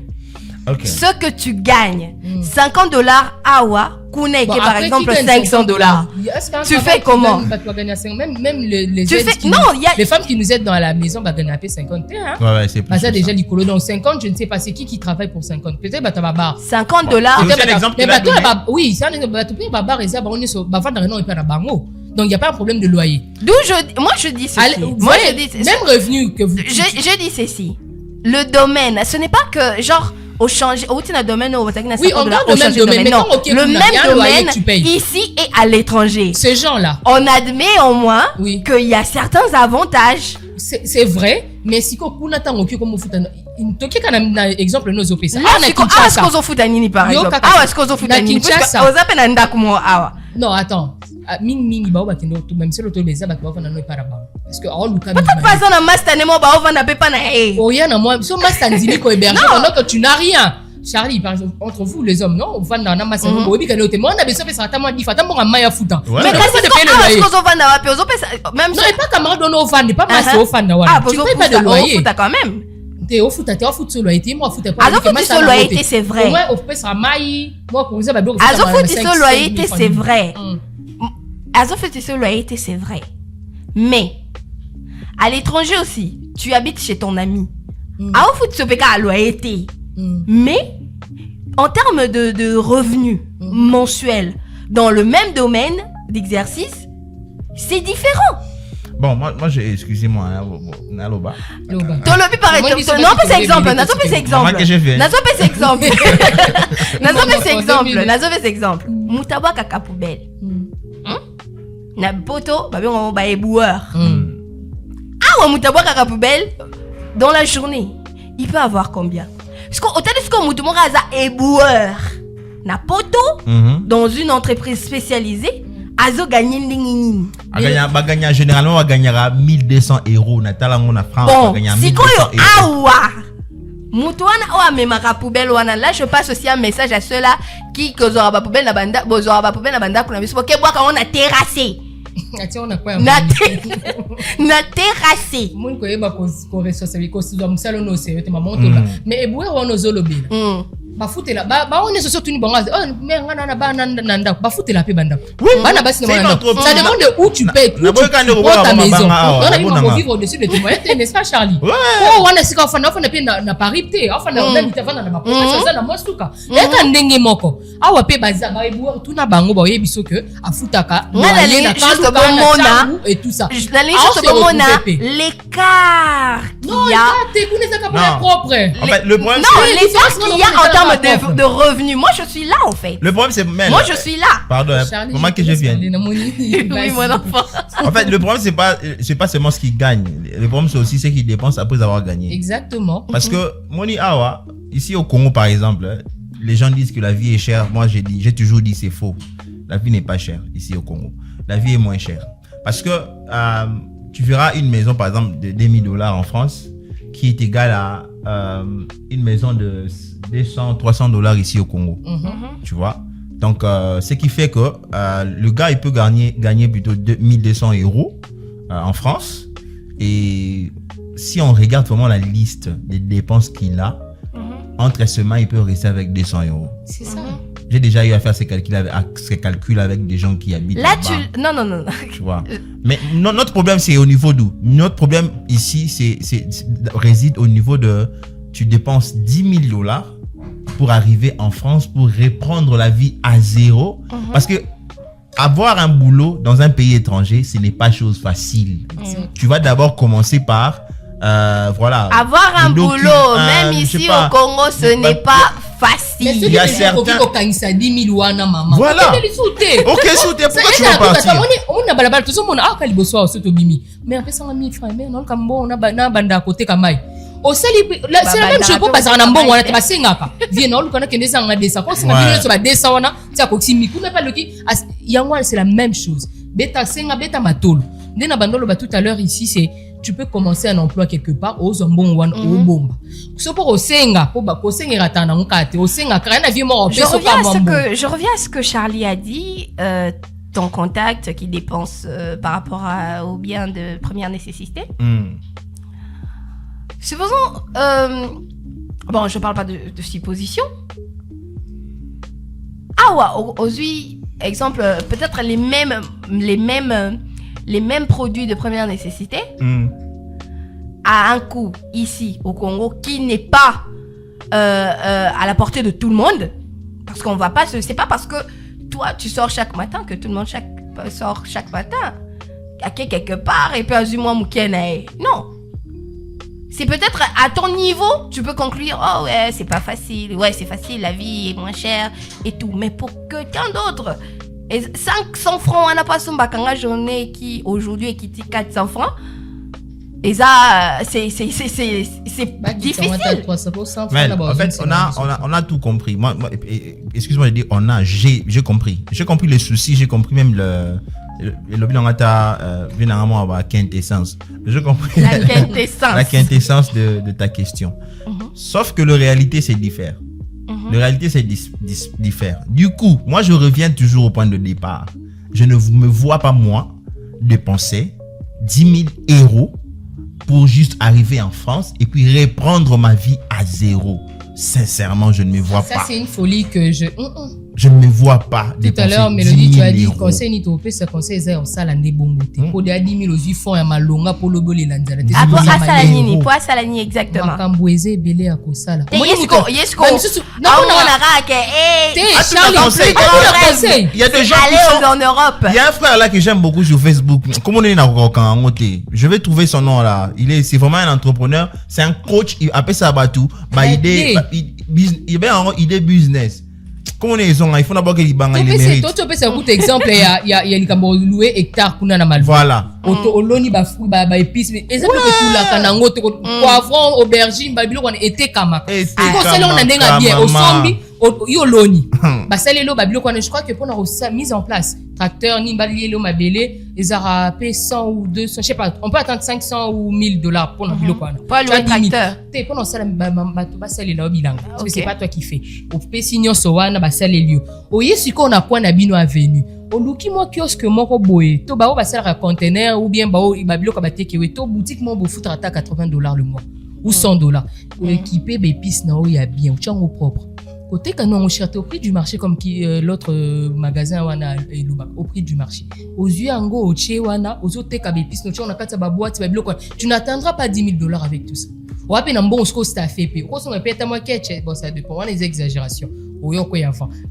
Ok. Ce que tu gagnes, 50 $ awa, Kouneke Bon, par après, exemple qui gagne 500 $. Est-ce qu'un Tu travail fais qui comment? gagne, bah, tu vas gagner 5, même les Tu aides fais- qui non, nous- il y a- les femmes qui nous aident dans la maison bah gagner à peu 51 hein. Ouais, c'est plus. Bah ça que déjà l'icolo donc 50 je ne sais pas c'est qui travaille pour 50 peut-être bah tu vas barre 50 $. C'est un exemple mais qu'il a bah toi donné. bah oui c'est un exemple bah tu peux bah barre et ça bah on est sur bah vendre non et pas la bango donc il y a pas un problème de loyer. Moi je dis ceci. Allez, Moi voyez, je dis ceci. même revenu que vous Je dis ceci. Le domaine, ce n'est pas que genre au changer, au domaine ou au Oui, on parle du même domaine, mais non, quand, ok, le vous n'avez même un loyer domaine que tu payes. ici et à l'étranger. ces gens là On admet au moins Oui. qu'il y a certains avantages. c'est vrai mais si ko kuna tango ki comme foot toki kana exemple nos opesa Là, na c'est quoi? Ah, est-ce qu'on s'en fout nini par Yo, exemple? kaka, Ah, est-ce qu'on s'en fout na nini? Kinshasa. Aux appels à Ndakumo, ah. non attends mingi ba ba kendo to même si l'auto beza ba ba fana no para ba parce que on luka Peut-être pas ça dans master nemo ba on va pas na eh. oh ya na moi so master ndimi ko héberger pendant que tu n'as rien Charlie par exemple entre vous les hommes non on va dans na master bo bi kana ote moi on a besoin de ça tellement dit fata mo maya futa Ouais. Mais mais quand pas de est-ce payer le loyer qu'on va na wapi? Aux appels même non et pas camarade on vendre pas master au fan Ah, tu payes pas de on loyer fout quand même. t'es au foot sur loyer moi foot pas Azo foot sur loyer, c'est vrai. moi on peut ça mai moi pour ça ba do Azo foot sur loyer, c'est vrai. Azo foot sur loyer, c'est vrai. Mais à l'étranger aussi, tu habites chez ton ami. Azo foot sur à loyer. Mais en termes de revenus mensuels dans le même domaine d'exercice, c'est différent. Bon, moi, excusez-moi, Naloba. Tolobi par exemple. Non, pas cet exemple. Nazo fait cet exemple. Maman que je viens. Nazo fait cet exemple. Nazo Maman, fait cet exemple. 2000. Nazo fait cet exemple. Mutaba kaka poubelle. Na poto, babi on va éboueur. Ah, mutaba kaka poubelle dans la journée, il peut avoir combien? Parce qu'au tel ce qu'on mutaba kaka éboueur. Na poto dans une entreprise spécialisée, azo gagner ndingini. Bagagna généralement va gagner 1200 euros. Natala mon France va Bon, gagner si 1200 koyo euros. awa. Mutuana oa memaka poubelle wana. Là je passe aussi un message à ceux-là qui kozora ba poubelle na banda, bozora ba poubelle na banda kuna biso ke bwaka on a terrassé. Atia on a quoi Na terrassé. mon ko yeba ko responsabilité ko sizo musalo no se yote maman to ba mais eboué on ozolobi ba futela ba on est surtout ni bangaze oh mais ngana na ba nanda ba futela pe banda bana basi c'est na notre ça demande où tu payes Na boy quand on ta va maison banga, on a bon, eu nanga. à vivre au-dessus de tes moyens n'est-ce pas Charlie Ouais. oh on a sika fana pe na Paris te enfin na on te vana na ba professeur ça na mosuka eka ndenge moko awa pe baza ba eboué tout na bango ba yebiso que afutaka Ngana loyer na juste kaluka, bomona. na chambre et tout ça La ligne Ah, sur on ce se moment-là, retrouve épais. l'écart non qu'il y a. t'es connais ça comme Non. propre En fait, le problème, Non, c'est- l'écart c'est- qu'il y a c'est- en c'est- termes c'est- de revenus. Moi, je suis là, en fait. le problème, c'est même. Moi, je suis là. Pardon, Charlie, comment que je viens. Oui, mon enfant. En fait, le problème, c'est pas seulement ce qu'il gagne. Le problème, c'est aussi ce qu'il dépense après avoir gagné. Exactement. Parce que, Moni Awa, ici au Congo, par exemple, les gens disent que la vie est chère. Moi, j'ai toujours dit c'est faux. La vie n'est pas chère ici au Congo. La vie est moins chère. Parce que tu verras une maison, par exemple, de 2000 $ en France, qui est égale à une maison de 200, 300 $ ici au Congo. Tu vois? Donc, ce qui fait que le gars, il peut gagner plutôt 1200 € en France. Et si on regarde vraiment la liste des dépenses qu'il a, entre semaines, il peut rester avec 200 €. C'est ça. J'ai déjà eu à faire ces calculs avec des gens qui habitent Là, là-bas. Non. Tu vois. Mais notre problème, c'est au niveau d'où? Notre problème ici, réside au niveau de... Tu dépenses 10 000 $ pour arriver en France, pour reprendre la vie à zéro. Parce que avoir un boulot dans un pays étranger, ce n'est pas chose facile. Tu vas d'abord commencer par... voilà. Avoir un boulot, même je sais ici pas, au Congo, ce n'est pas facile. Mais Il y a certains... Okangisa 10 000 wana maman. Voilà. Ok, souté, pourquoi tu veux partir? On a balabala tout le monde a kali boso soto bimi. Mais après ça on a 1000 francs mais non kambo on a banda à côté kamai. C'est la même chose pour passer en ambon on a te passer ngaka. Viens on connaît que des gens des ça. Quand c'est ma vie sur des ça on a ça ko si miku mais pas le qui yangwa c'est la même chose. Beta senga beta matolo. Ndena bandolo ba tout à l'heure ici c'est tu peux commencer un emploi quelque part aux zombon ou au bomba. C'est pour osenga pour ba kosenga ratana ngate osenga kana vie mo je reviens à ce que Charlie a dit ton contact qui dépense par rapport aux biens de première nécessité. Supposons bon je parle pas de supposition. Ah ouais aujourd'hui exemple peut-être les mêmes produits de première nécessité à un coût ici au Congo qui n'est pas à la portée de tout le monde parce qu'on va pas c'est pas parce que toi tu sors chaque matin que tout le monde sort chaque matin à quelque part et puis à moi non, c'est peut-être à ton niveau tu peux conclure oh ouais c'est pas facile, ouais c'est facile, la vie est moins chère et tout, mais pour quelqu'un d'autre et 500 francs on n'a pas son bakanga journée qui aujourd'hui est qui 400 francs et ça c'est difficile. Mais en fait on a tout compris. Moi excuse-moi de dire j'ai compris le souci, j'ai compris même le bilan ngata finalement à quintessence. Je compris la quintessence de ta question. Sauf que la réalité c'est différent. La réalité, c'est diffère. Du coup, moi, je reviens toujours au point de départ. Je ne me vois pas, moi, dépenser 10 000 euros pour juste arriver en France et puis reprendre ma vie à zéro. Sincèrement, je ne me vois pas. Ça, c'est une folie que je ne me vois pas tout à l'heure, Mélodie, tu as dit conseil ni topé ce conseil c'est en salle en débongoté. Pour des 10 000 aussi fonds à malonga pour le bolé lanzala. Ah pour Salani, pour Salani exactement. Makambouezé belé à kosala. Yesko. Non, on a raqué. Il y a des gens qui sont en Europe. Il y a un frère là que j'aime beaucoup sur Facebook. Comment on est dans je vais trouver son nom là. C'est vraiment un entrepreneur, c'est un coach, il appelle ça Batou. Idée business. Comment ils ont il faut d'abord que les banques les méritent. Toi tu peux ça coûte exemple il y a likambo louer hectare kuna na mal. Voilà. Oloni ba fruit ba épices mais exemple que tout la kanango poivron aubergine ba bilo on été kama. Ko sala on ndenga bien au sombi yo loni. Ba salelo ba bilo je crois que pour la mise en place tracteur ni balielo mabele ils aura payé 100 ou 200 je sais pas on peut attendre 500 ou 1000 $. Pour la bilo quoi. Pas le tracteur. T'es pour ça ba salelo bilanga parce que c'est pas toi qui fais. Au pe signon sowana ba salelio. Oye siko na kwa na bino avenue. Oluki mo kiosque moko boye to ba sala container ou bien ba bilo ka ba takeaway to boutique mo bo foutre à $80 le mois ou $100 pour équiper des pistes na o ya bien au propre. Côté quand on cherche au prix du marché comme l'autre magasin wana au prix du marché. Aux yeux ango au chez wana aux autres ka des pistes on a kata ba boîte ba bilo quoi. Tu n'attendras pas $10 000 avec tout ça. Ou à peine un bon score staffé puis on se répète à moi que bon ça dépend les exagérations.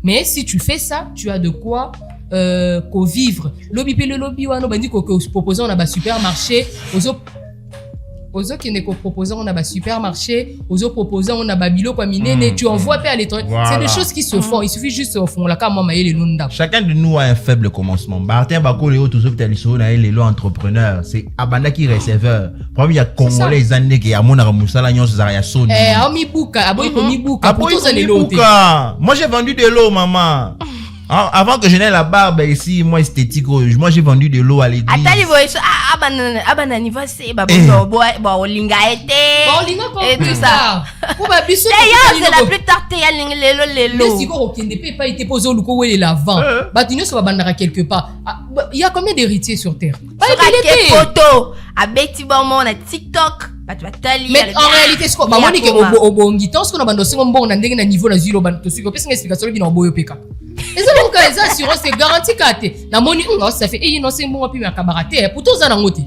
Mais si tu fais ça, tu as de quoi vivre. Le lobby wana bandi ko proposer on a ba supermarché aux qui ne proposant on a ba supermarché aux proposant on a ba bilo kwa minene tu envoies pas à l'étranger. Voilà. C'est des choses qui se font, il suffit juste au fond la ka moi maye les nunda. Chacun de nous a un faible commencement. Martin Bako Léo tous autres liso na les entrepreneurs, c'est abanda qui receveur. Premier il y a congolais les années qui a mona musala nyonso za ya soni. Mibuka aboy ko mibuka pour tous les lots. Moi j'ai vendu de l'eau maman. Avant que je n'aie la barbe ici, moi esthétique, moi j'ai vendu de l'eau à l'église. Attends, abana anniversaire, linga et tout ça. C'est la plus tarte les lots. Si vous ne pouvez pas être posé au loco où il est l'avant, Batinio soit bandara quelque part. Il y a combien d'héritiers sur terre? Sur quelle photo? À Betty Bormon, à TikTok. Mais en réalité, ce qu'on va dire au bon temps, ce qu'on a bandé, on a un niveau la zéro ban. Tu sais que c'est une explication qui n'a pas peka. Et ça donc les assurances c'est garanti kate. Na moni ça fait non c'est bon puis ma camarade. Pour tous en ngote.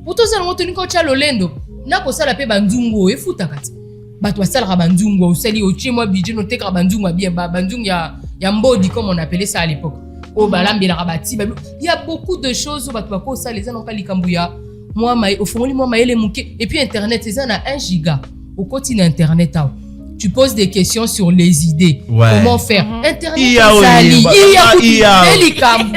Pour tous en ngote ni ko cha lolendo. Na ko sala pe banzungu e futa kati. Bato sala banzungu osali o chez moi budget no teka banzungu bien banzungu ya mbodi comme on appelait ça à l'époque. Au balambi la rabati. Il y a beaucoup de choses bato ba ko ça les gens pas likambuya. Moi au fond moi maele muke et puis internet c'est ça na 1 giga au continent internet. tu poses des questions sur les idées. Ouais. Comment faire? Internet IA, ezali, IA. elikambo.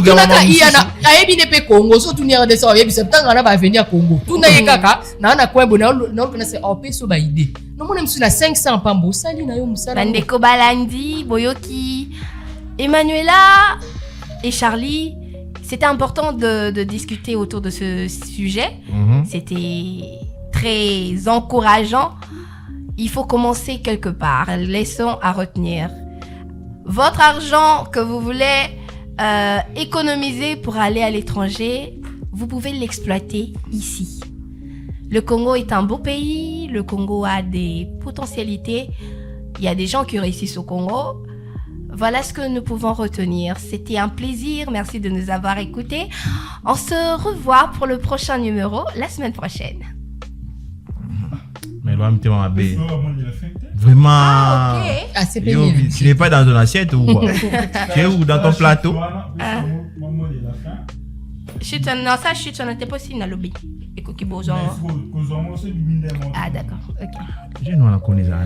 Tunaka iya na ayebi ne pe Congo so tunia de so yebi septanga na ba venir Congo. Tuna ye kaka na kwembo na pena se opeso ba idée. No mona msu na 500 pambo sali na yo musala. Bandeko Balandi, Boyoki, Emmanuela et Charlie, c'était important de discuter autour de ce sujet. C'était très encourageant. Il faut commencer quelque part. Leçon à retenir. Votre argent que vous voulez économiser pour aller à l'étranger, vous pouvez l'exploiter ici. Le Congo est un beau pays. Le Congo a des potentialités. Il y a des gens qui réussissent au Congo. Voilà ce que nous pouvons retenir. C'était un plaisir. Merci de nous avoir écoutés. On se revoit pour le prochain numéro la semaine prochaine. Mais là, vraiment. Ah, ok. Ah, c'est Yo, pénible. tu n'es pas dans ton assiette ou quoi? Tu es où dans ton plateau? Non, ça, chute, on n'était pas si dans le lobby. Et Koki Bozon. Ah, d'accord. Ok. Je ne la connais pas.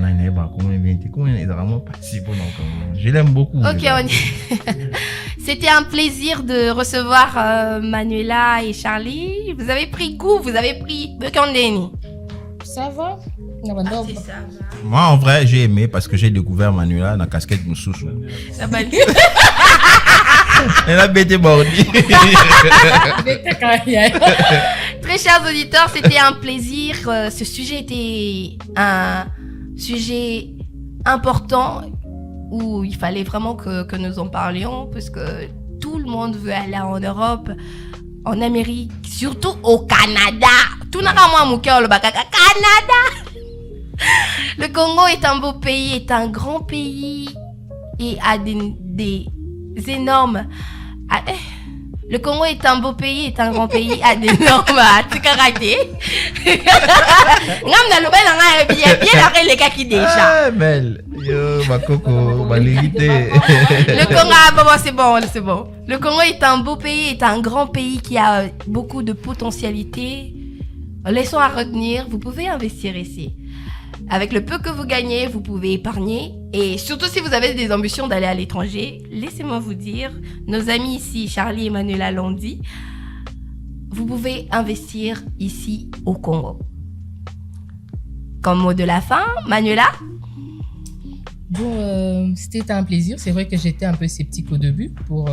Je l'aime beaucoup. Ok, C'était un plaisir de recevoir Manuela et Charlie. Vous avez pris goût, vous avez pris Bekandeni. Ça va? C'est ça. Moi, en vrai, j'ai aimé parce que j'ai découvert Manuela dans la casquette Moussoussou. Ça va. Elle a bêté bordi. Très chers auditeurs, c'était un plaisir. Ce sujet était un sujet important où il fallait vraiment que nous en parlions parce que tout le monde veut aller en Europe, en Amérique, surtout au Canada. Tout n'a pas moi mon cœur le Canada. Le Congo est un beau pays, est un grand pays et a des énormes. Le Congo est un beau pays, est un grand pays, a d'énormes caractères. Bien après les cas qui déjà. Belle. Yo, ma coco, ma vérité. Le Congo, c'est bon. Le Congo est un beau pays, est un grand pays qui a beaucoup de potentialités. Laissons à retenir, vous pouvez investir ici. Avec le peu que vous gagnez, vous pouvez épargner. Et surtout si vous avez des ambitions d'aller à l'étranger, laissez-moi vous dire, nos amis ici, Charlie et Manuela l'ont dit, vous pouvez investir ici au Congo. Comme mot de la fin, Manuela? Bon, c'était un plaisir. C'est vrai que j'étais un peu sceptique au début pour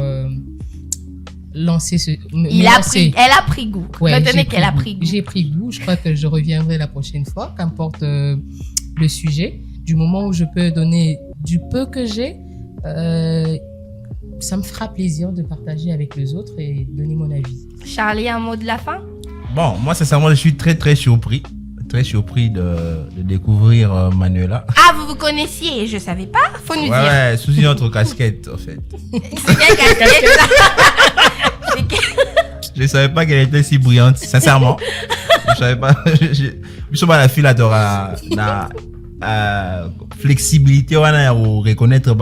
lancer ce... Elle a pris goût. Ouais, retenez qu'elle a pris goût. J'ai pris goût. Je crois que je reviendrai la prochaine fois, qu'importe le sujet. Du moment où je peux donner du peu que j'ai, ça me fera plaisir de partager avec les autres et donner mon avis. Charlie, un mot de la fin? Bon, moi, sincèrement, je suis très, très surpris. Très surpris de découvrir Manuela. Ah, vous connaissiez? Je savais pas. Faut nous dire. Ouais, sous une autre casquette, en fait. C'est bien casquette. Je savais pas qu'elle était si brillante, sincèrement. Je savais pas. Je suis pas la fille là, t'auras la flexibilité, on a reconnaître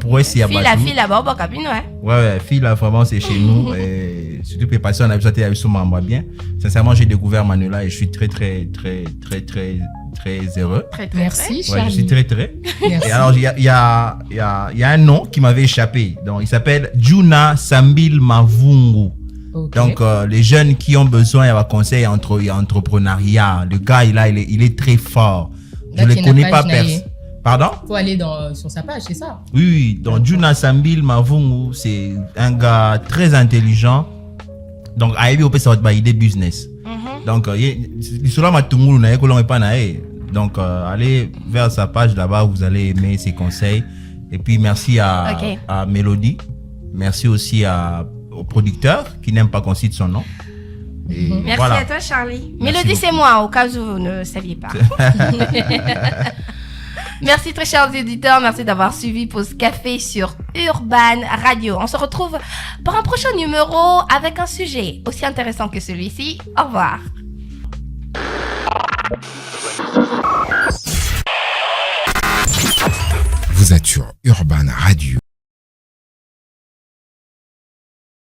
pour essayer la fille là-bas, au cabine, ouais. Ouais, fille là, vraiment, c'est chez nous. Et surtout, pour passer, on a besoin de faire bien. Sincèrement, j'ai découvert Manuela et je suis très, très, très, très, très, très heureux. Très, très, Merci, très. Ouais, Charlie. je suis très, très. Merci. Et alors, il y a un nom qui m'avait échappé. Donc, il s'appelle Juna Sambil Mavungu. Ok. Donc, les jeunes qui ont besoin d'un conseil entrepreneuriat, le gars, il est très fort. Je Là, ne le qui n'a connais pas pas Jnaye. personne. Pardon? Faut aller sur sa page, c'est ça? Oui, donc Juna Sambil Mavungu, c'est un gars très intelligent. Donc, il a ça va idée business. Donc, donc, allez vers sa page là-bas, vous allez aimer ses conseils. Et puis, merci à Mélodie. Merci aussi au producteur qui n'aime pas qu'on cite son nom. Et Merci voilà. à toi, Charlie. Merci Mélodie, c'est beaucoup. moi, au cas où vous ne saviez pas. Merci très chers auditeurs, merci d'avoir suivi Pause Café sur Urban Radio. On se retrouve pour un prochain numéro avec un sujet aussi intéressant que celui-ci. Au revoir.